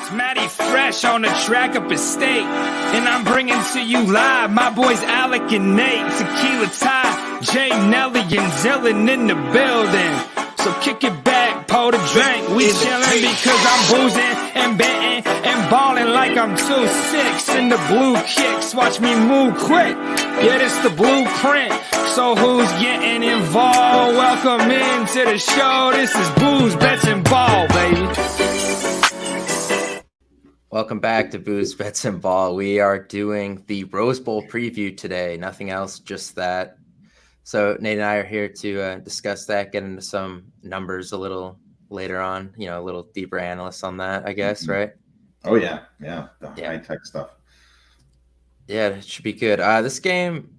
It's Matty Fresh on the track up estate. And I'm bringing to you live my boys Alec and Nate. Tequila Ty, Jay, Nelly, and Zillin in the building. So kick it back, pour the drink. We chillin' because I'm boozing and betting and balling like I'm 2-6 in the blue kicks. Watch me move quick. Yeah, this the blueprint. So who's getting involved? Welcome into the show. This is Booze, Bets, and Ball, baby. Welcome back to Booze, Bets, and Ball. We are doing the Rose Bowl preview today. Nothing else, just that. So Nate and I are here to discuss that, get into some numbers a little later on, a little deeper analysis on that, I guess, right? Oh, yeah. The high-tech stuff. Yeah, it should be good. This game,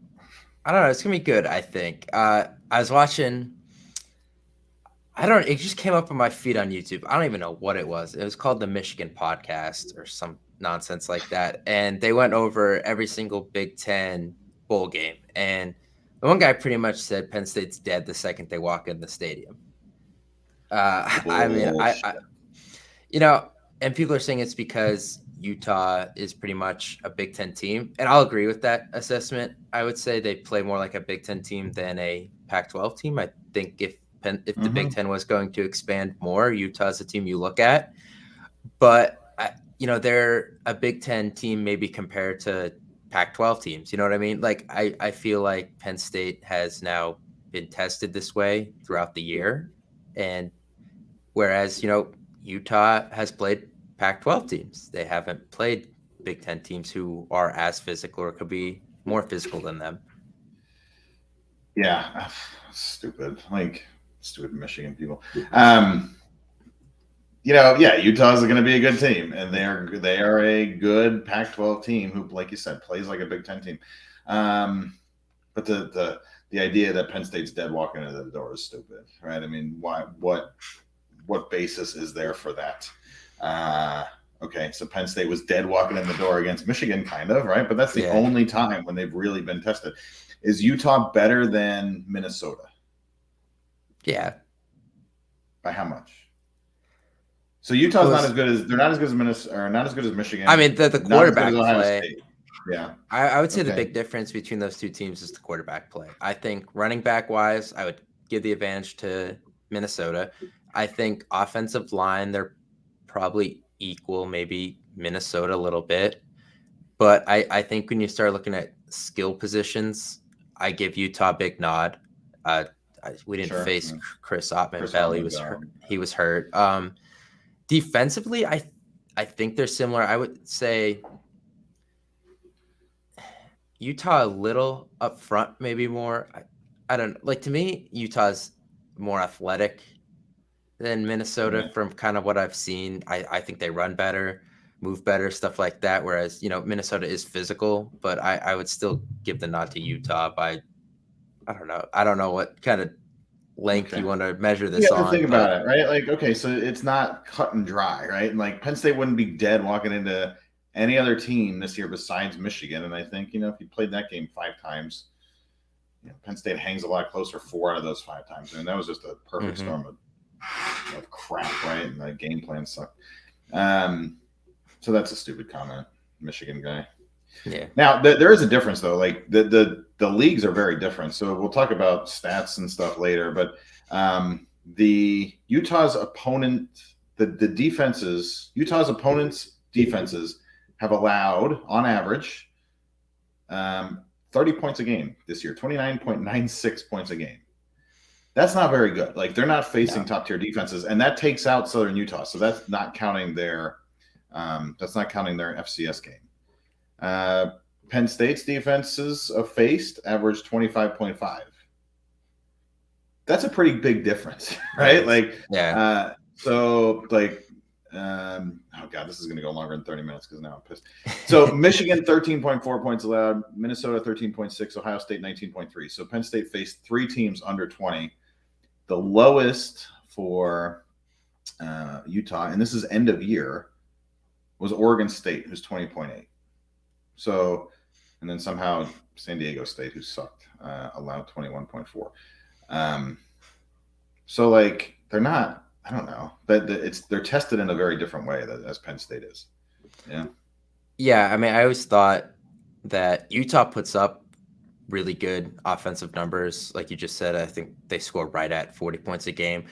I don't know, it's going to be good, I think. I was watching, it just came up on my feed on YouTube. I don't even know what it was. It was called the Michigan Podcast or some nonsense like that. And they went over every single Big Ten bowl game. And the one guy pretty much said Penn State's dead the second they walk in the stadium. And people are saying it's because Utah is pretty much a Big Ten team. And I'll agree with that assessment. I would say they play more like a Big Ten team than a Pac-12 team. I think if the Big Ten was going to expand more, Utah's a team you look at. But, they're a Big Ten team maybe compared to Pac-12 teams. You know what I mean? Like, I feel like Penn State has now been tested this way throughout the year. And whereas, Utah has played Pac-12 teams. They haven't played Big Ten teams who are as physical or could be more physical than them. Yeah. Stupid Michigan people. Utah's going to be a good team, and they are a good Pac-12 team who, like you said, plays like a Big Ten team. But the idea that Penn State's dead walking into the door is stupid, right? I mean, why? What basis is there for that? Okay, so Penn State was dead walking in the door against Michigan, kind of, right? But that's the only time when they've really been tested. Is Utah better than Minnesota? Yeah. By how much? So Utah's not as good as Minnesota, or not as good as Michigan. I mean, the quarterback play. Yeah, I would say the big difference between those two teams is the quarterback play. I think running back wise, I would give the advantage to Minnesota. I think offensive line, they're probably equal, maybe Minnesota a little bit. But I think when you start looking at skill positions, I give Utah a big nod. We didn't face Chris Ottman. He was hurt. Defensively, I think they're similar. I would say Utah a little up front, maybe more. I don't like, to me, Utah's more athletic than Minnesota from kind of what I've seen. I think they run better, move better, stuff like that. Whereas, Minnesota is physical, but I would still give the nod to Utah by, I don't know what kind of length you want to measure this on. Think about it, right? Like, okay, so it's not cut and dry, right? And like Penn State wouldn't be dead walking into any other team this year besides Michigan. And I think, if you played that game 5 times, Penn State hangs a lot closer 4 out of those 5 times. I mean, that was just a perfect storm of crap, right? And the game plan sucked. So that's a stupid comment, Michigan guy. Yeah. Now there is a difference though. Like the leagues are very different. So we'll talk about stats and stuff later. But the Utah's opponent, the defenses, Utah's opponents' defenses have allowed on average 30 points a game this year, 29.96 points a game. That's not very good. Like, they're not facing top tier defenses, and that takes out Southern Utah. So that's not counting their FCS game. Penn State's defenses faced average 25.5. That's a pretty big difference, right? Oh God, this is going to go longer than 30 minutes because now I'm pissed. So Michigan 13.4 points allowed, Minnesota 13.6, Ohio State 19.3. So Penn State faced 3 teams under 20. The lowest for Utah, and this is end of year, was Oregon State, who's 20.8. So, and then somehow San Diego State, who sucked, allowed 21.4. So like they're not I don't know. But they're tested in a very different way as Penn State is. Yeah. Yeah, I mean, I always thought that Utah puts up really good offensive numbers. Like you just said, I think they score right at 40 points a game.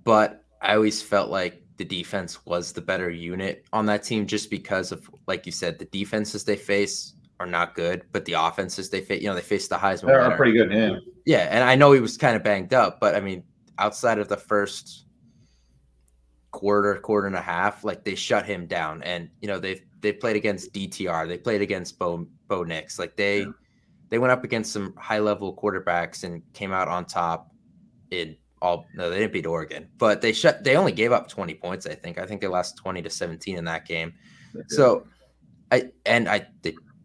But I always felt like the defense was the better unit on that team just because of, like you said, the defenses they face are not good, but the offenses they face, they face the Heisman They're winner. pretty good, yeah. Yeah, and I know he was kind of banged up, but I mean, outside of the first quarter and a half, like they shut him down. And they've played against DTR, they played against Bo Nix, like they went up against some high level quarterbacks and came out on top. No, they didn't beat Oregon, but they only gave up 20 points. I think they lost 20-17 in that game. So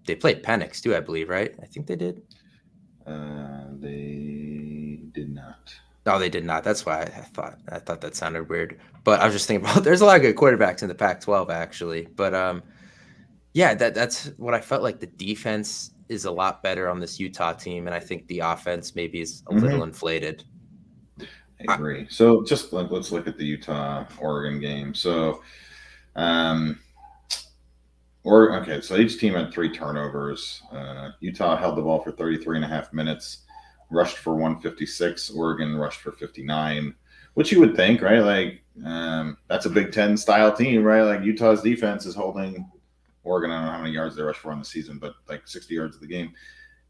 they played Penix too, I believe, right? I think they did. They did not. No, they did not. That's why I thought that sounded weird. But I was just thinking about, there's a lot of good quarterbacks in the Pac-12 actually. But yeah, that's what I felt like. The defense is a lot better on this Utah team, and I think the offense maybe is a little inflated. I agree. So just let's look at the Utah-Oregon game. So, so each team had 3 turnovers. Utah held the ball for 33 and a half minutes, rushed for 156. Oregon rushed for 59, which you would think, right? Like, that's a Big Ten style team, right? Like Utah's defense is holding Oregon. I don't know how many yards they rushed for on the season, but like 60 yards of the game.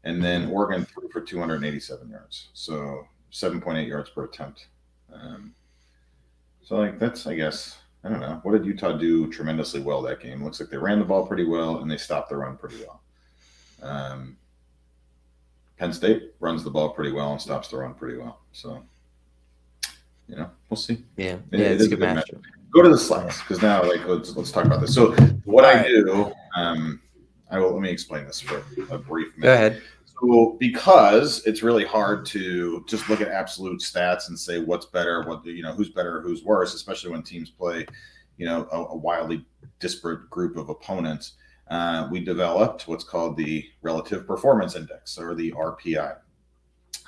And then Oregon threw for 287 yards. So 7.8 yards per attempt. So like that's, I guess, I don't know. What did Utah do tremendously well that game? Looks like they ran the ball pretty well and they stopped the run pretty well. Penn State runs the ball pretty well and stops the run pretty well. So, we'll see. Yeah, it's a good match. Go to the slides because now, like, let's talk about this. So, what I do, let me explain this for a brief minute. Go ahead. So, because it's really hard to just look at absolute stats and say what's better, who's better, who's worse, especially when teams play, a wildly disparate group of opponents. We developed what's called the Relative Performance Index, or the RPI.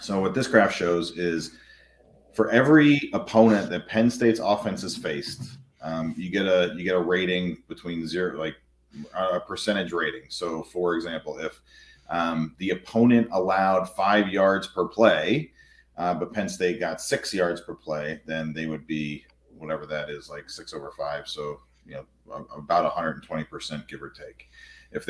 So what this graph shows is for every opponent that Penn State's offense has faced, you get a rating between 0, like a percentage rating. So for example, if the opponent allowed 5 yards per play, but Penn State got 6 yards per play, then they would be whatever that is, like 6/5. So about 120%, give or take. If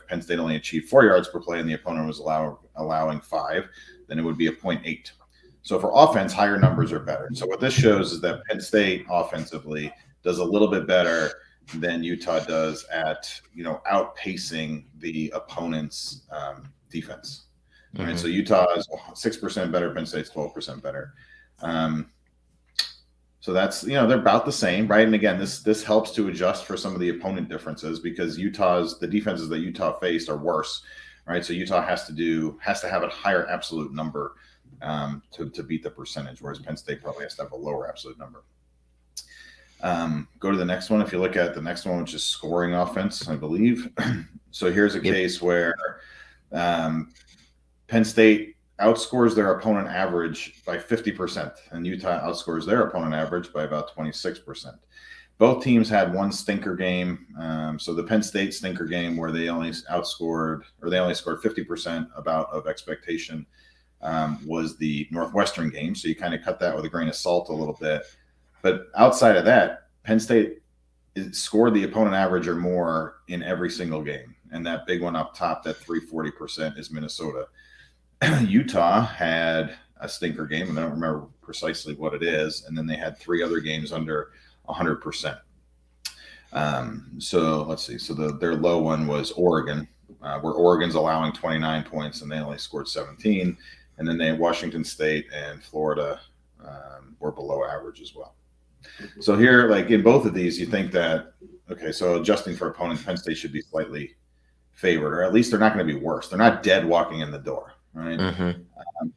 Penn State only achieved 4 yards per play and the opponent was allowing 5, then it would be a 0.8. So for offense, higher numbers are better. So what this shows is that Penn State offensively does a little bit better than Utah does at outpacing the opponent's defense. Mm-hmm. Right. So Utah is 6% better. Penn State's 12% better. So that's, they're about the same, right? And again, this helps to adjust for some of the opponent differences because the defenses that Utah faced are worse, right? So Utah has to have a higher absolute number to beat the percentage, whereas Penn State probably has to have a lower absolute number. Go to the next one. If you look at the next one, which is scoring offense, I believe. So here's a case where Penn State outscores their opponent average by 50%, and Utah outscores their opponent average by about 26%. Both teams had one stinker game. So the Penn State stinker game where they only scored 50% of expectation was the Northwestern game. So you kind of cut that with a grain of salt a little bit. But outside of that, Penn State scored the opponent average or more in every single game. And that big one up top, that 340%, is Minnesota. Utah had a stinker game, and I don't remember precisely what it is. And then they had 3 other games under 100%. So let's see. So their low one was Oregon, where Oregon's allowing 29 points and they only scored 17. And then they had Washington State and Florida were below average as well. So here, like in both of these, you think that, okay, so adjusting for opponents, Penn State should be slightly favored, or at least they're not going to be worse. They're not dead walking in the door. Right. Mm-hmm.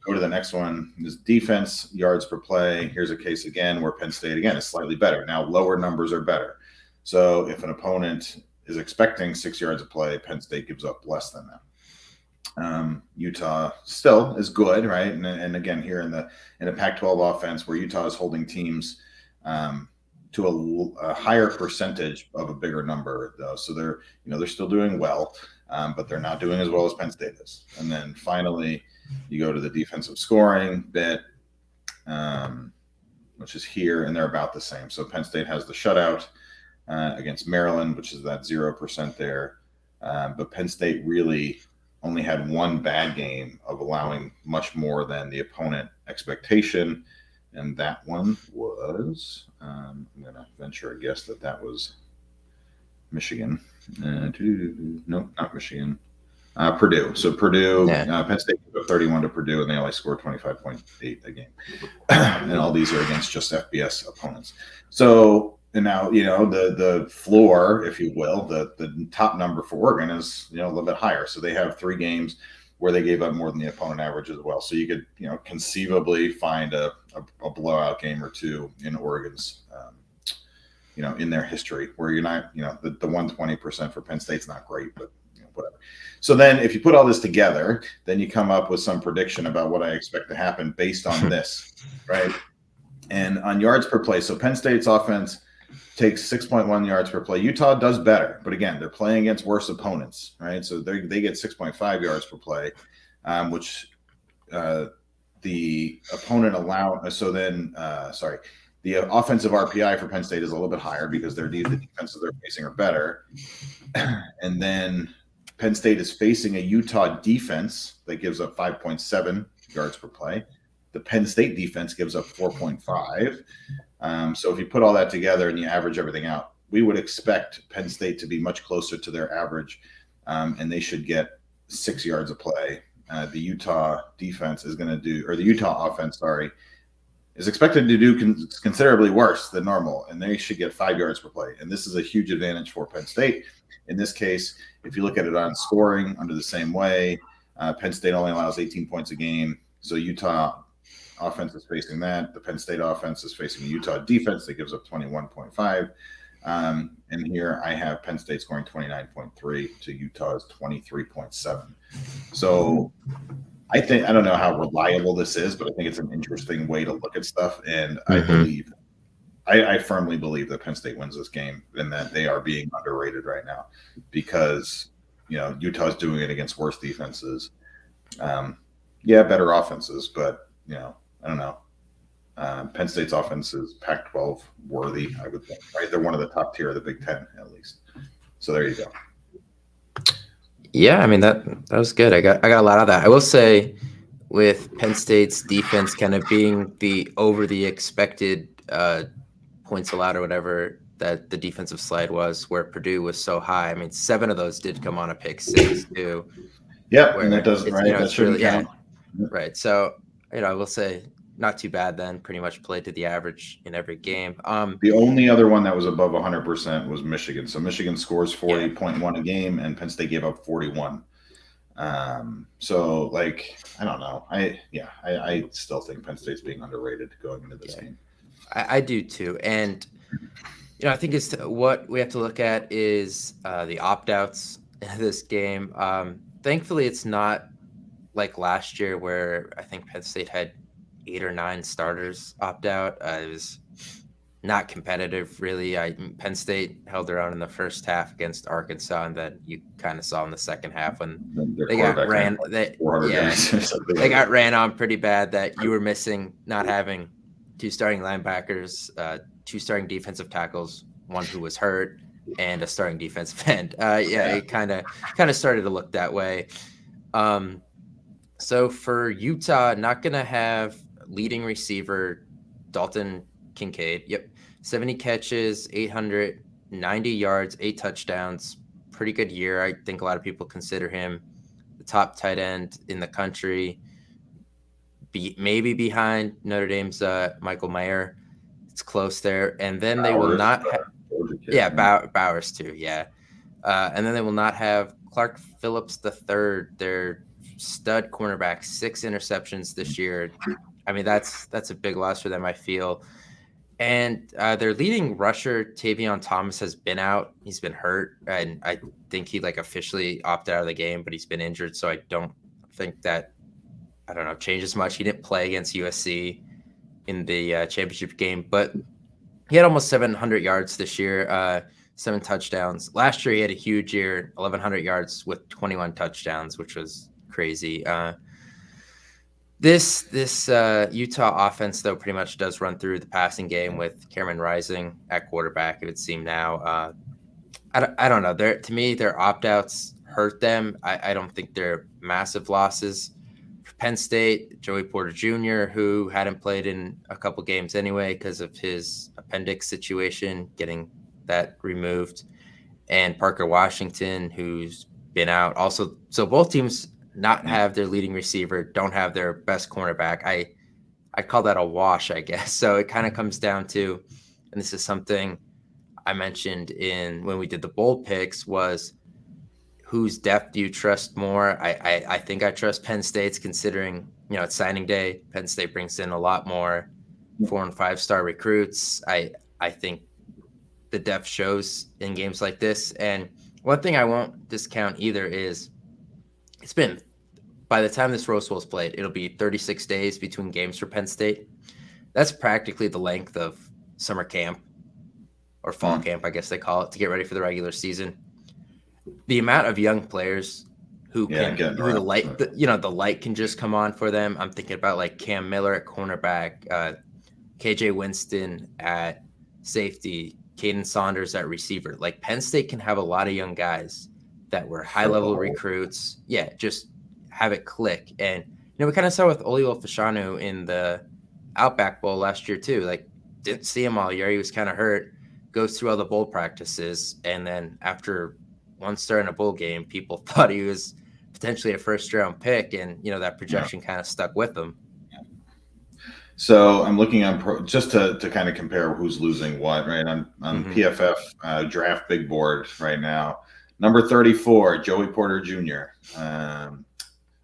Go to the next one. This defense yards per play. Here's a case again where Penn State again is slightly better. Now lower numbers are better. So if an opponent is expecting 6 yards of play, Penn State gives up less than that. Utah still is good, right? And again here in the Pac-12 offense, where Utah is holding teams to a higher percentage of a bigger number, though. So they're still doing well, but they're not doing as well as Penn State is. And then finally, you go to the defensive scoring bit, which is here, and they're about the same. So Penn State has the shutout against Maryland, which is that 0% there. But Penn State really only had one bad game of allowing much more than the opponent expectation. And that one was, I'm going to venture a guess that was Michigan. Nope, not Michigan. Purdue. So Purdue, Penn State put 31 to Purdue, and they only scored 25.8 a game. And all these are against just FBS opponents. So, and now, the floor, if you will, the top number for Oregon is, a little bit higher. So they have 3 games where they gave up more than the opponent average as well. So you could, conceivably find a blowout game or two in Oregon's, in their history where you're not, the 120% for Penn State's not great, but whatever. So then if you put all this together, then you come up with some prediction about what I expect to happen based on this, right? And on yards per play, so Penn State's offense takes 6.1 yards per play. Utah does better, but again, they're playing against worse opponents, right? So they get 6.5 yards per play, which the opponent the offensive RPI for Penn State is a little bit higher because the defenses they're facing are better. And then Penn State is facing a Utah defense that gives up 5.7 yards per play. The Penn State defense gives up 4.5. So if you put all that together and you average everything out, we would expect Penn State to be much closer to their average, and they should get 6 yards of play. The Utah defense is going to do, or the Utah offense, is expected to do considerably worse than normal, and they should get 5 yards per play. And this is a huge advantage for Penn State. In this case, if you look at it on scoring under the same way, Penn State only allows 18 points a game. So Utah offense is facing that. The Penn State offense is facing the Utah defense that gives up 21.5. And here I have Penn State scoring 29.3 to Utah's 23.7. So I don't know how reliable this is, but I think it's an interesting way to look at stuff. And I firmly believe that Penn State wins this game and that they are being underrated right now because, Utah's doing it against worse defenses. Better offenses, but, I don't know. Penn State's offense is Pac-12 worthy, I would think, right? They're one of the top tier of the Big Ten, at least. So there you go. Yeah, I mean, that was good. I got a lot of that. I will say with Penn State's defense kind of being over the expected points allowed or whatever that the defensive slide was, where Purdue was so high. I mean, 7 of those did come on a pick 6 too. Yeah, and that doesn't, right? That shouldn't count. Right. So, I will say not too bad then. Pretty much played to the average in every game. The only other one that was above 100% was Michigan. So Michigan scores 40.1 a game, and Penn State gave up 41. So I don't know. I still think Penn State's being underrated going into this game. I do too. And, I think what we have to look at is the opt-outs in this game. Thankfully, it's not like last year where I think Penn State had 8 or 9 starters opt out. It was not competitive, really. Penn State held their own in the first half against Arkansas, and then you kind of saw in the second half when they got ran. They got ran on pretty bad. That you were missing not having 2 starting linebackers, 2 starting defensive tackles, 1 who was hurt, and a starting defensive end. It kind of started to look that way. So for Utah, not going to have leading receiver Dalton Kincaid. 70 catches, 890 yards, 8 touchdowns. Pretty good year. I think a lot of people consider him the top tight end in the country. Maybe behind Notre Dame's Michael Mayer. It's close there. And then they will not have Bowers too. And then they will not have Clark Phillips III, their stud cornerback, 6 interceptions this year. I mean, that's a big loss for them, I feel. And their leading rusher, Tavion Thomas, has been out. He's been hurt, and I think he officially opted out of the game, but he's been injured, so I don't think that changes much. He didn't play against USC in the championship game, but He had almost 700 yards this year, 7 touchdowns. Last year, he had a huge year, 1,100 yards with 21 touchdowns, which was crazy. This Utah offense, though, pretty much does run through the passing game with Cameron Rising at quarterback, it would seem now. I don't know. To me, their opt-outs hurt them. I don't think they're massive losses. For Penn State, Joey Porter Jr., who hadn't played in a couple games anyway because of his appendix situation, getting that removed, and Parker Washington, who's been out. Also, so both teams not have their leading receiver, don't have their best cornerback. I call that a wash, I guess. So it kind of comes down to, and this is something I mentioned when we did the bold picks, was whose depth do you trust more? I think I trust Penn State's, considering, it's signing day. Penn State brings in a lot more 4- and 5-star recruits. I think the depth shows in games like this. And one thing I won't discount either is it's been, by the time this Rose Bowl's played, it'll be 36 days between games for Penn State. That's practically the length of summer camp, or fall camp, I guess they call it, to get ready for the regular season. The amount of young players who the light can just come on for them. I'm thinking about like Cam Miller at cornerback, KJ Winston at safety, Caden Saunders at receiver. Like, Penn State can have a lot of young guys that were high-level recruits. Yeah, just have it click. And, we kind of saw with Olio Fashanu in the Outback Bowl last year too. Like, didn't see him all year. He was kind of hurt. Goes through all the bowl practices. And then after one start in a bowl game, people thought he was potentially a first-round pick. And, that projection kind of stuck with him. So I'm looking on just to kind of compare who's losing what, right? On PFF draft big board right now. Number 34, Joey Porter Jr.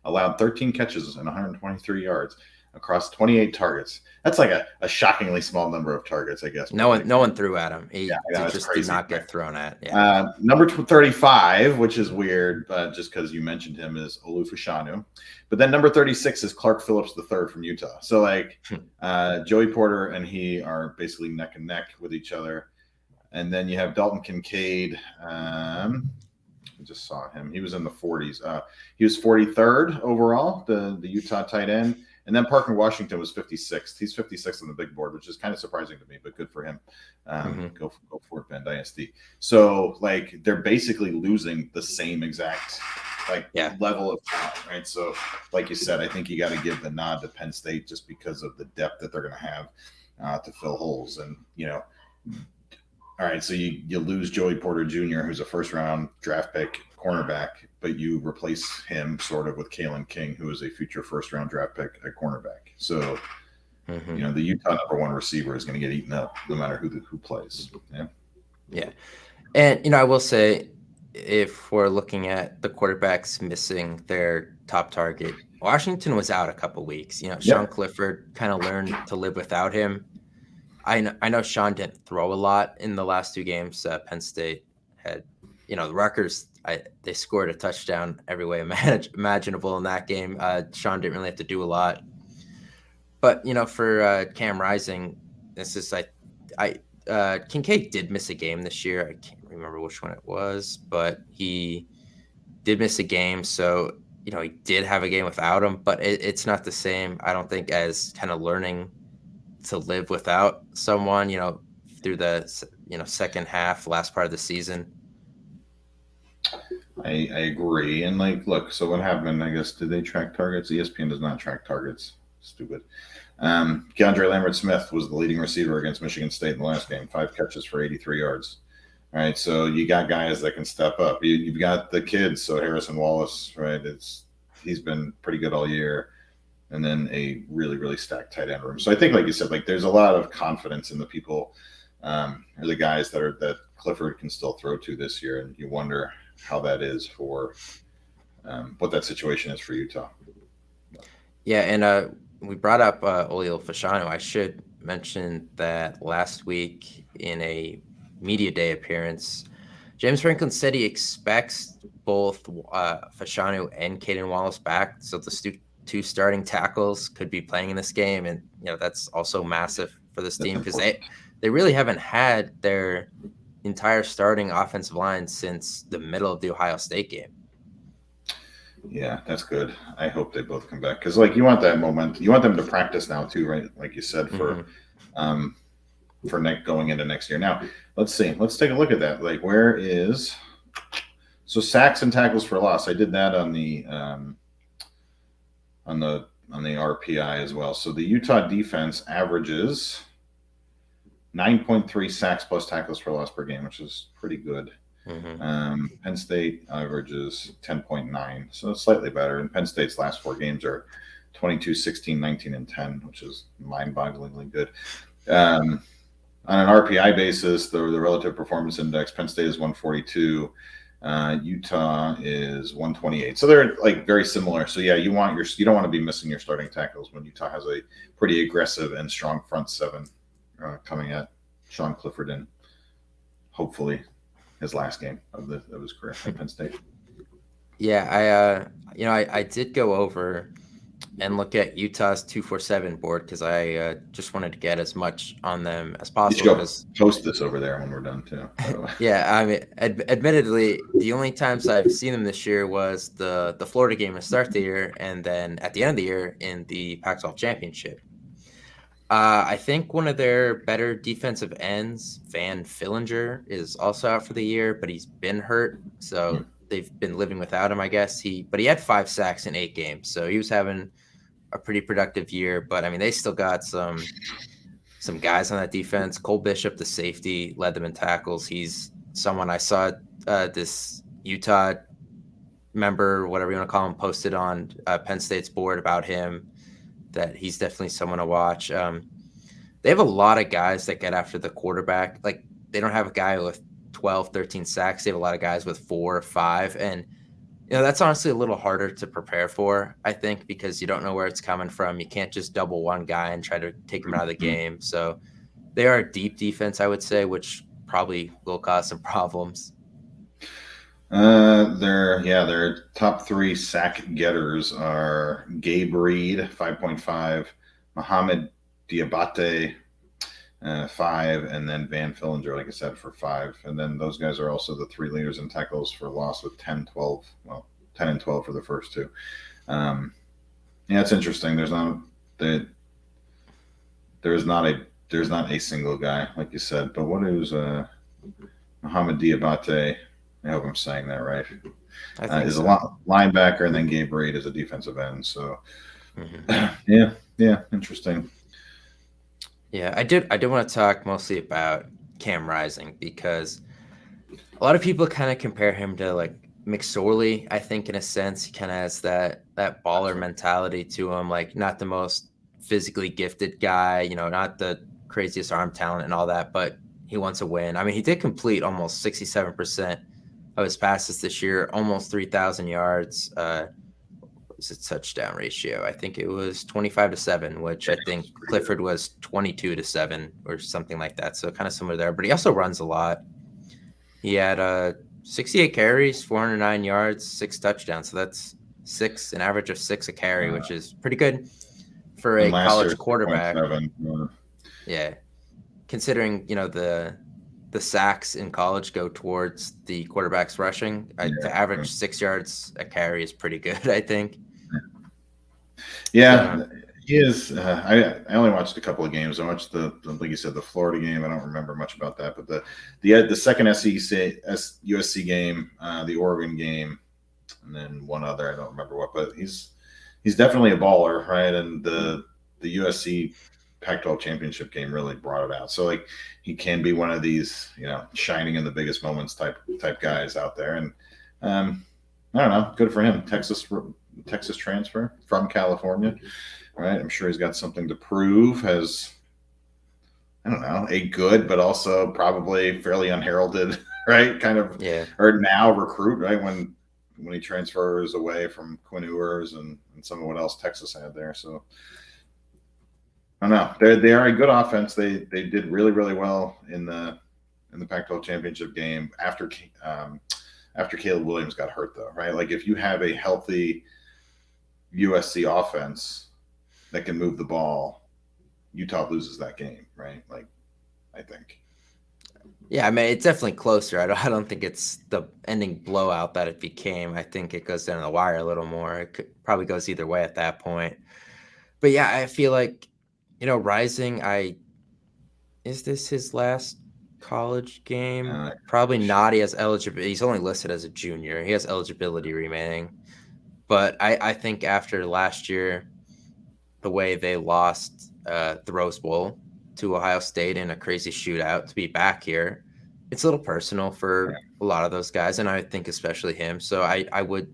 Allowed 13 catches and 123 yards across 28 targets. That's like a shockingly small number of targets, I guess. No one threw at him. He just did not get thrown at. Yeah. Number 35, which is weird, just because you mentioned him, is Olu Fashanu. But then number 36 is Clark Phillips III from Utah. So like Joey Porter and he are basically neck and neck with each other. And then you have Dalton Kincaid. I just saw him. He was in the 40s. He was 43rd overall, the Utah tight end. And then Parker Washington was 56th. He's 56th on the big board, which is kind of surprising to me, but good for him. Go for it, Bend ISD. So, like, they're basically losing the same exact level of talent, right? So, like you said, I think you got to give the nod to Penn State just because of the depth that they're going to have to fill holes. And, all right, so you lose Joey Porter Jr., who's a first-round draft pick cornerback, but you replace him sort of with Kalen King, who is a future first-round draft pick at cornerback. So, the Utah number 1 receiver is going to get eaten up no matter who plays. Yeah. And, I will say, if we're looking at the quarterbacks missing their top target, Washington was out a couple weeks. Sean Clifford kind of learned to live without him. I know Sean didn't throw a lot in the last 2 games. Penn State had, the Rutgers, they scored a touchdown every way imaginable in that game. Sean didn't really have to do a lot. But, for Cam Rising, this is Kincaid did miss a game this year. I can't remember which one it was, but he did miss a game. So, he did have a game without him, but it's not the same, I don't think, as kind of learning to live without someone, through the, second half, last part of the season. I agree. And look, so what happened, I guess, did they track targets? ESPN does not track targets. Stupid. Keandre Lambert-Smith was the leading receiver against Michigan State in the last game, 5 catches for 83 yards. All right, so you got guys that can step up. You've got the kids, so Harrison Wallace, right? He's been pretty good all year. And then a really, really stacked tight end room. So I think, like you said, there's a lot of confidence in the people or the guys that Clifford can still throw to this year. And you wonder how that is for what that situation is for Utah. Yeah, and we brought up Olio Fashanu. I should mention that last week in a media day appearance, James Franklin said he expects both Fashanu and Caden Wallace back. So the 2 starting tackles could be playing in this game. And, that's also massive for this team because they really haven't had their entire starting offensive line since the middle of the Ohio State game. Yeah, that's good. I hope they both come back because, like, you want that moment. You want them to practice now too, right? Like you said, for going into next year. Now, let's see. Let's take a look at that. Like, where is sacks and tackles for loss? I did that on the RPI as well. So the Utah defense averages 9.3 sacks plus tackles for loss per game, which is pretty good. Penn State averages 10.9, so it's slightly better. And Penn State's last 4 games are 22, 16, 19, and 10, which is mind-bogglingly good. On an RPI basis, the relative performance index, Penn State is 142, Utah is 128. So they're like very similar. So yeah, you don't want to be missing your starting tackles when Utah has a pretty aggressive and strong front seven coming at Sean Clifford in hopefully his last game of his career at Penn State. Yeah, I did go over and look at Utah's 247 board because I just wanted to get as much on them as possible. You should post this over there when we're done too. Yeah, I mean, admittedly, the only times I've seen them this year was the Florida game to start the year, and then at the end of the year in the Pac-12 championship. I think one of their better defensive ends, Van Fillinger, is also out for the year, but he's been hurt, so they've been living without him, I guess. But he had 5 sacks in 8 games, so he was having a pretty productive year. But I mean, they still got some guys on that defense. Cole Bishop, the safety, led them in tackles. He's someone I saw this Utah member, whatever you want to call him, posted on Penn State's board about him, that he's definitely someone to watch. They have a lot of guys that get after the quarterback. Like, they don't have a guy with 12, 13 sacks. They have a lot of guys with 4 or 5. And, that's honestly a little harder to prepare for, I think, because you don't know where it's coming from. You can't just double one guy and try to take him out of the game. So they are a deep defense, I would say, which probably will cause some problems. Their top 3 sack getters are Gabe Reed, 5.5, Mohamed Diabate, 5, and then Van Fillinger, like I said, for 5. And then those guys are also the 3 leaders in tackles for loss with 10, 12. Well, 10 and 12 for the first 2. It's interesting. There's not a single guy, like you said. But what is Mohamed Diabate? I hope I'm saying that right. Is a linebacker, and then Gabe Reed is a defensive end. So, yeah, interesting. Yeah, I did want to talk mostly about Cam Rising because a lot of people kind of compare him to like McSorley. I think in a sense he kind of has that baller mentality to him. Like, not the most physically gifted guy, not the craziest arm talent and all that, but he wants to win. I mean, he did complete almost 67% of his passes this year, almost 3,000 yards. What was its touchdown ratio? I think it was 25-7, which I think Clifford was 22-7 or something like that. So kind of similar there, but he also runs a lot. He had 68 carries, 409 yards, 6 touchdowns. So that's an average of 6 a carry, which is pretty good for a college quarterback. Yeah. Considering, the sacks in college go towards the quarterback's rushing. To average 6 yards a carry is pretty good, I think. Yeah, he is. I only watched a couple of games. I watched like you said, the Florida game. I don't remember much about that, but the second USC game, the Oregon game, and then one other, I don't remember what. But he's definitely a baller, right? And the USC Pac-12 championship game really brought it out. So like, he can be one of these, shining in the biggest moments type guys out there. And I don't know, good for him. Texas transfer from California, right? I'm sure he's got something to prove as, I don't know, a good but also probably fairly unheralded, right? Kind of, or now recruit, right? When he transfers away from Quinn Ewers and some of what else Texas had there. So I don't know. They are a good offense. They did really, really well in the Pac-12 championship game after Caleb Williams got hurt, though, right? Like, if you have a healthy USC offense that can move the ball, Utah loses that game, right? Like, I think. Yeah, I mean, it's definitely closer. I don't think it's the ending blowout that it became. I think it goes down the wire a little more. Probably goes either way at that point. But yeah, I feel like, Rising, is this his last college game? Probably not. He has eligibility. He's only listed as a junior. He has eligibility remaining. But I think after last year, the way they lost the Rose Bowl to Ohio State in a crazy shootout, to be back here, it's a little personal for a lot of those guys, and I think especially him. So I would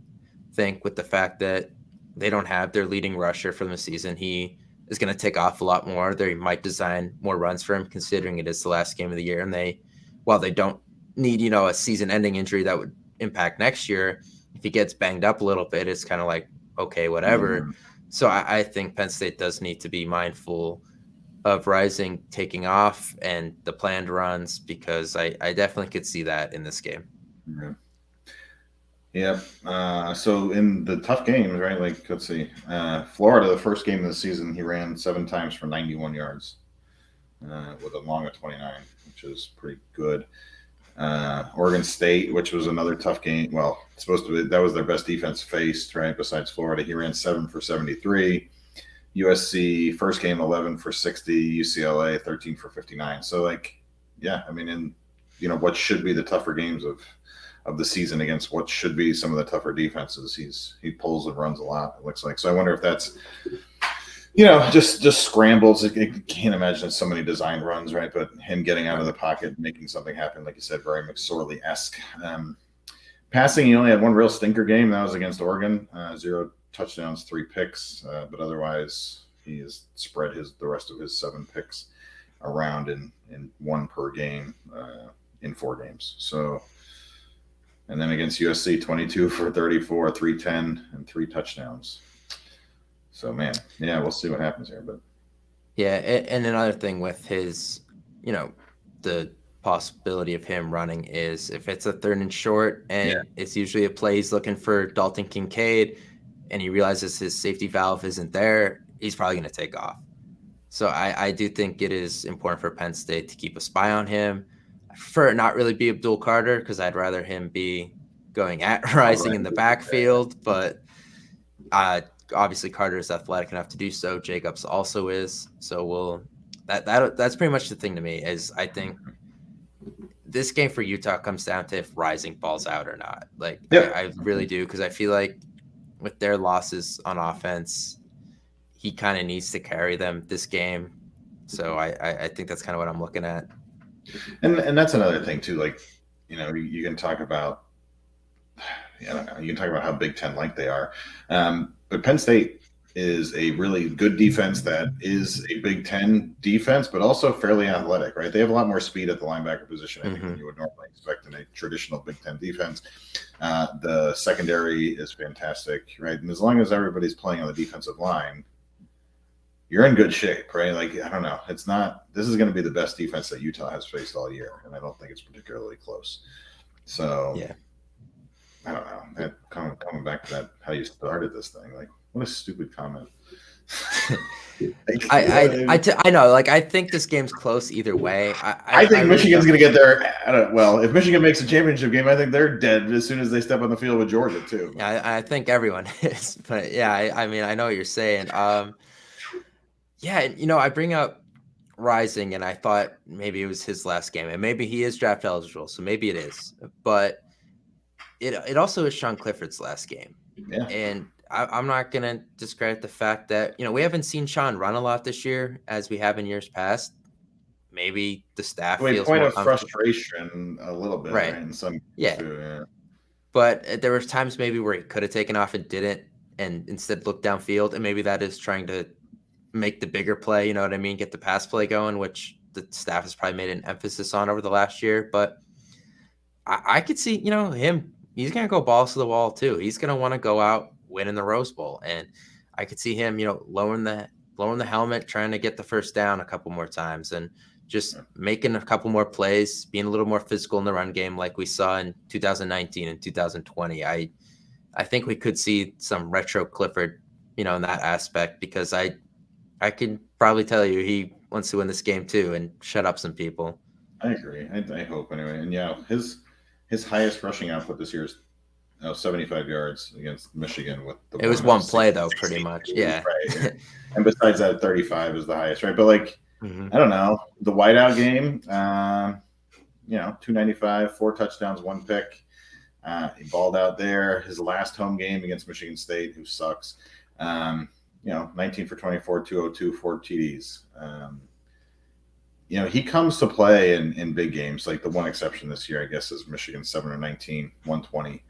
think with the fact that they don't have their leading rusher from the season, he is going to take off a lot more. They might design more runs for him, considering it is the last game of the year, and while they don't need a season-ending injury that would impact next year, if he gets banged up a little bit, it's kind of like, okay, whatever. Mm-hmm. So I think Penn State does need to be mindful of Rising taking off and the planned runs, because I definitely could see that in this game. Yeah. So in the tough games, right? Like, let's see, Florida, the first game of the season, he ran 7 times for 91 yards with a long of 29, which is pretty good. Oregon State, which was another tough game. Well, that was their best defense faced, right? Besides Florida, he ran 7 for 73. USC first game 11 for 60. UCLA 13 for 59. So I mean, in what should be the tougher games of the season against what should be some of the tougher defenses, he pulls and runs a lot, it looks like. So I wonder if that's just scrambles. I can't imagine so many design runs, right? But him getting out of the pocket, making something happen, like you said, very McSorley-esque. Passing, he only had one real stinker game. That was against Oregon. 0 touchdowns, 3 picks. But otherwise, he has spread the rest of his 7 picks around in 1 per game in 4 games. So, and then against USC, 22 for 34, 310, and 3 touchdowns. So, man, yeah, we'll see what happens here. But yeah, and another thing with his, the possibility of him running is if it's a 3rd and short, and it's usually a play he's looking for Dalton Kincaid, and he realizes his safety valve isn't there, he's probably going to take off. So I do think it is important for Penn State to keep a spy on him. I prefer it not really be Abdul Carter, because I'd rather him be going at Rising in the backfield, but obviously Carter is athletic enough to do so. Jacobs also is. So that's pretty much the thing to me, is I think this game for Utah comes down to if Rising balls out or not. I really do, because I feel like with their losses on offense, he kind of needs to carry them this game. So I think that's kind of what I'm looking at. And that's another thing too. You can talk about, you can talk about how Big Ten like they are. But Penn State is a really good defense that is a Big Ten defense, but also fairly athletic, right? They have a lot more speed at the linebacker position, I think, than you would normally expect in a traditional Big Ten defense. The secondary is fantastic, right? And as long as everybody's playing on the defensive line, you're in good shape, right? I don't know. This is going to be the best defense that Utah has faced all year, and I don't think it's particularly close. So, yeah. I don't know. Coming back to that, how you started this thing, what a stupid comment. I know. I think this game's close either way. I think Michigan's going to get there. If Michigan makes a championship game, I think they're dead as soon as they step on the field with Georgia too. Yeah, I think everyone is. But yeah, I mean, I know what you're saying. I bring up Rising, and I thought maybe it was his last game, and maybe he is draft eligible, so maybe it is. But it also is Sean Clifford's last game. Yeah. And I'm not going to discredit the fact that, we haven't seen Sean run a lot this year as we have in years past. Maybe the staff feels point more of frustration a little bit, right? In some too, yeah. But there was times maybe where he could have taken off and didn't, and instead looked downfield, and maybe that is trying to make the bigger play, you know what I mean? Get the pass play going, which the staff has probably made an emphasis on over the last year. But I could see, him, he's going to go balls to the wall too. He's going to want to go out, win in the Rose Bowl. And I could see him, lowering the helmet, trying to get the first down a couple more times, and just making a couple more plays, being a little more physical in the run game like we saw in 2019 and 2020. I think we could see some retro Clifford, in that aspect, because I can probably tell you he wants to win this game too and shut up some people. I agree. I hope anyway. And yeah, his highest rushing output this year is 75 yards against Michigan with the It was one play though, pretty much. Yeah. Right. And besides that, 35 is the highest, right? But like, I don't know, the whiteout game, 295, 4 touchdowns, 1 pick. He balled out there. His last home game against Michigan State, who sucks. 19 for 24, 202, 4 TDs. He comes to play in big games. Like the one exception this year, I guess, is Michigan 7-19, 120.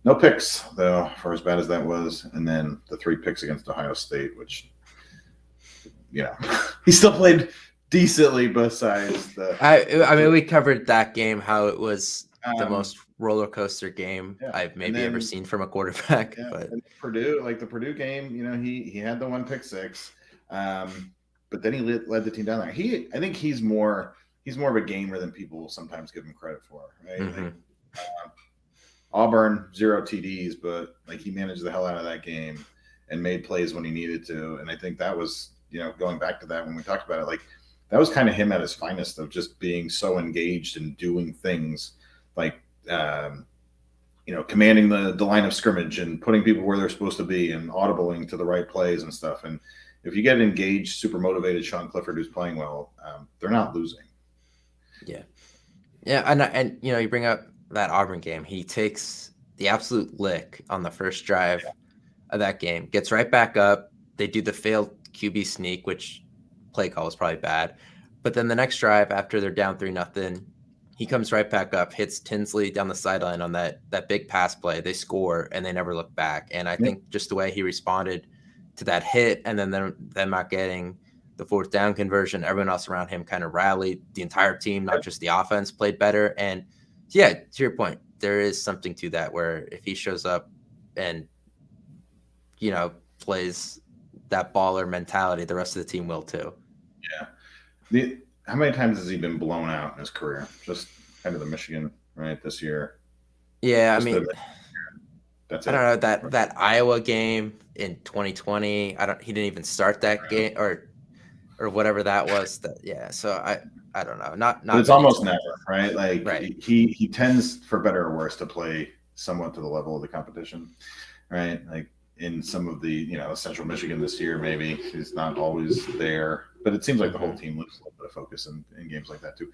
No picks, though, for as bad as that was. And then the 3 picks against Ohio State, which, he still played decently besides the. I mean, we covered that game, how it was the most roller coaster game I've ever seen from a quarterback. Yeah, but and the Purdue game, he had the 1 pick six, but then he led the team down there. I think he's more of a gamer than people sometimes give him credit for, right? Like, Auburn 0 TDs, but like he managed the hell out of that game and made plays when he needed to. And I think that was, going back to that when we talked about it, like that was kind of him at his finest of just being so engaged and doing things like, commanding the line of scrimmage and putting people where they're supposed to be and audibling to the right plays and stuff. And if you get an engaged, super motivated Sean Clifford who's playing well, they're not losing. Yeah. Yeah. And you bring up that Auburn game. He takes the absolute lick on the first drive of that game, gets right back up. They do the failed QB sneak, which play call was probably bad. But then the next drive after they're down 3-0, he comes right back up, hits Tinsley down the sideline on that big pass play. They score, and they never look back. And I think just the way he responded to that hit and then them not getting the 4th down conversion, everyone else around him kind of rallied. The entire team, not just the offense, played better. And, yeah, to your point, there is something to that where if he shows up and, plays that baller mentality, the rest of the team will too. Yeah. How many times has he been blown out in his career? Just kind of the Michigan, right, this year. Yeah, Just I mean, that's I don't know that Iowa game in 2020. He didn't even start that game or whatever that was. So I don't know. Not. But it's almost never, right? Like right. He tends, for better or worse, to play somewhat to the level of the competition, right? Like in some of the Central Michigan this year, maybe he's not always there. But it seems like the whole team loses a little bit of focus in games like that too,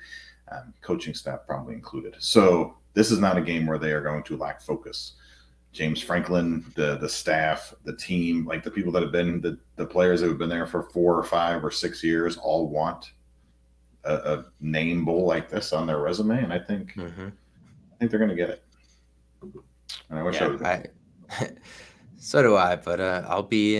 coaching staff probably included. So this is not a game where they are going to lack focus. James Franklin, the staff, the team, like the people that have been the players that have been there for 4 or 5 or 6 years, all want a name bowl like this on their resume, and I think they're going to get it. And I wish I would. So do I, but I'll be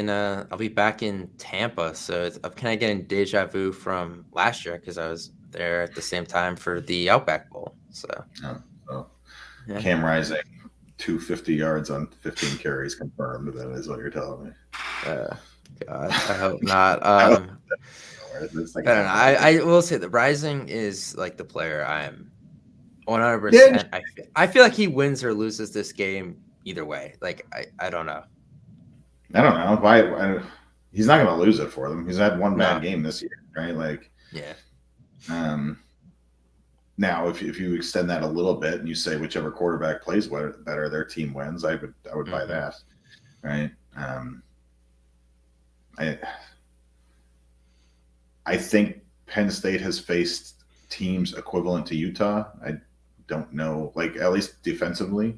back in Tampa, so I'm kind of getting deja vu from last year because I was there at the same time for the Outback Bowl. So, Cam Rising, 250 yards on 15 carries confirmed. That is what you're telling me. God, I hope not. I don't know. I will say that Rising is like the player I am 100%. I feel like he wins or loses this game either way. Like I don't know. I don't know why. He's not going to lose it for them. He's had one bad game this year, right? Like, yeah. Now, if you extend that a little bit and you say whichever quarterback plays better, their team wins. I would buy that, right? I think Penn State has faced teams equivalent to Utah. I don't know, like at least defensively.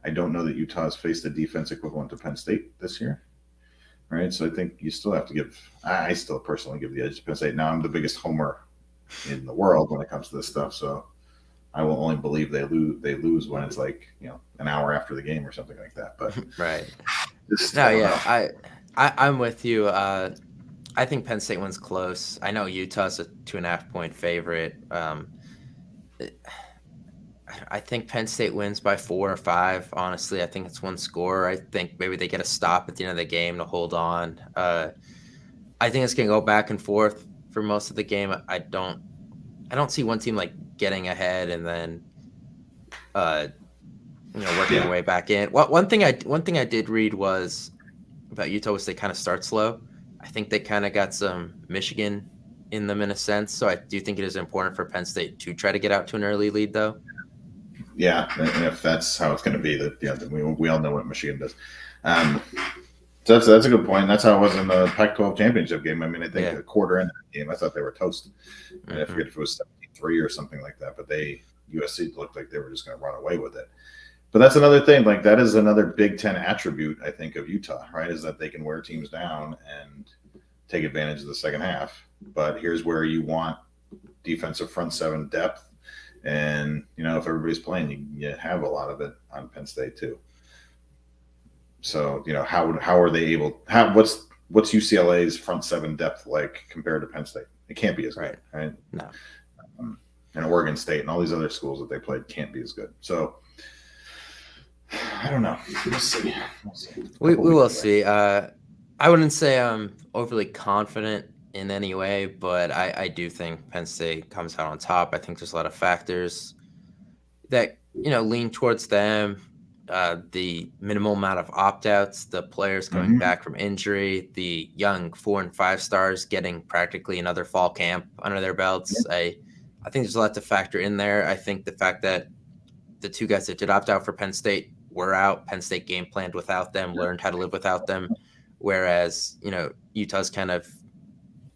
I don't know that Utah has faced a defense equivalent to Penn State this year, right? So I think you still have to I still personally give the edge to Penn State. Now I'm the biggest homer in the world when it comes to this stuff, so I will only believe they lose when it's like an hour after the game or something like that. But right. I'm with you. I think Penn State wins close. I know Utah's a 2.5-point favorite. I think Penn State wins by 4 or 5. Honestly, I think it's one score. I think maybe they get a stop at the end of the game to hold on. I think it's going to go back and forth for most of the game. I don't see one team like getting ahead and then working their way back in. One thing I did read was about Utah was they kind of start slow. I think they kind of got some Michigan in them in a sense. So I do think it is important for Penn State to try to get out to an early lead, though. Yeah, and if that's how it's going to be, that we all know what Michigan does. So that's a good point. That's how it was in the Pac-12 championship game. I mean, I think a quarter into the game, I thought they were toast. And I forget if it was 73 or something like that, but USC looked like they were just going to run away with it. But that's another thing. Like, that is another Big Ten attribute, I think, of Utah, right? Is that they can wear teams down and take advantage of the second half. But here's where you want defensive front seven depth. And, if everybody's playing, you have a lot of it on Penn State too. So, how are they able? What's UCLA's front seven depth like compared to Penn State? It can't be as good, right? No. And Oregon State and all these other schools that they played can't be as good. So, I don't know. We'll see. We will see. I wouldn't say I'm overly confident in any way, but I do think Penn State comes out on top. I think there's a lot of factors that lean towards them. The minimal amount of opt-outs, the players coming back from injury, the young 4 and 5 stars getting practically another fall camp under their belts. I think there's a lot to factor in there. I think the fact that the 2 guys that did opt out for Penn State were out. Penn State game planned without them, learned how to live without them. Whereas, Utah's kind of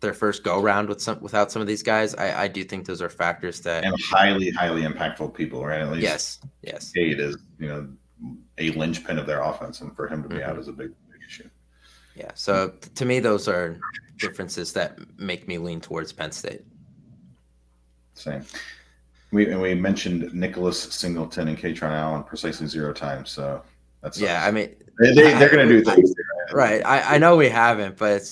their first go round without some of these guys. I do think those are factors that and highly, highly impactful people, right? At least yes. Cade is, a linchpin of their offense, and for him to be out is a big issue. Yeah. So to me, those are differences that make me lean towards Penn State. Same. We mentioned Nicholas Singleton and Katron Allen precisely 0 times. So that's I mean, they're going to do things. Right. I know we haven't, but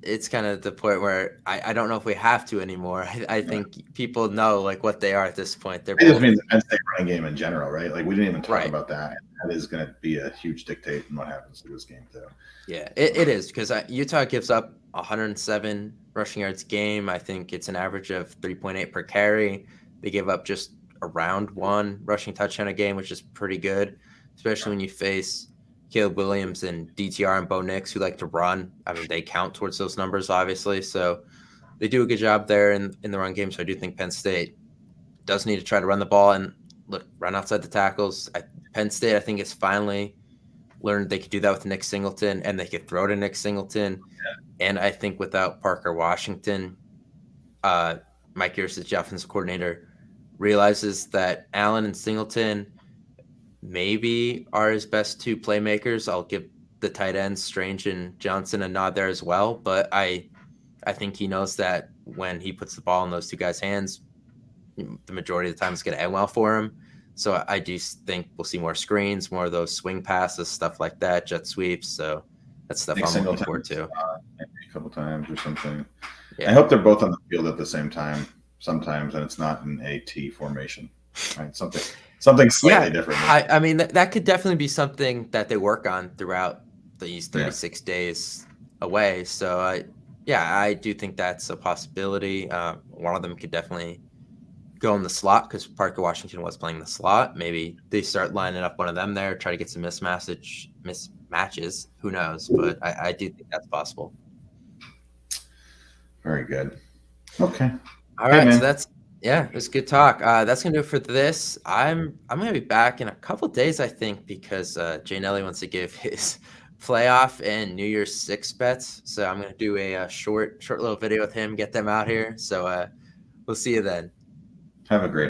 it's kind of the point where I don't know if we have to anymore. I think people know what they are at this point. It just means the Penn State running game in general, right? Like, we didn't even talk about that. That is going to be a huge dictate in what happens to this game too. Yeah, it is, because Utah gives up 107 rushing yards a game. I think it's an average of 3.8 per carry. They give up just around 1 rushing touchdown a game, which is pretty good, especially when you face Caleb Williams and DTR and Bo Nix, who like to run. I mean, they count towards those numbers, obviously. So they do a good job there in the run game. So I do think Penn State does need to try to run the ball and run outside the tackles. Penn State, I think, has finally learned they could do that with Nick Singleton, and they could throw to Nick Singleton. Yeah. And I think without Parker Washington, Mike Yurcich, the offensive coordinator, realizes that Allen and Singleton maybe are his best 2 playmakers. I'll give the tight ends, Strange and Johnson, a nod there as well. But I think he knows that when he puts the ball in those 2 guys' hands, the majority of the time it's going to end well for him. So I do think we'll see more screens, more of those swing passes, stuff like that, jet sweeps. So that's stuff I'm looking forward to. Maybe a couple times or something. Yeah. I hope they're both on the field at the same time sometimes, and it's not an AT formation, right? Something slightly different. I mean, that could definitely be something that they work on throughout these 36 days away. So I do think that's a possibility. One of them could definitely go in the slot, because Parker Washington was playing the slot. Maybe they start lining up one of them there, try to get some mismatches. Who knows? But I do think that's possible. Very good. Okay. All right. So that's it was good talk. That's gonna do it for this. I'm gonna be back in a couple of days, I think, because Jay Nelly wants to give his playoff and New Year's 6 bets. So I'm gonna do a short little video with him, get them out here. So we'll see you then. Have a great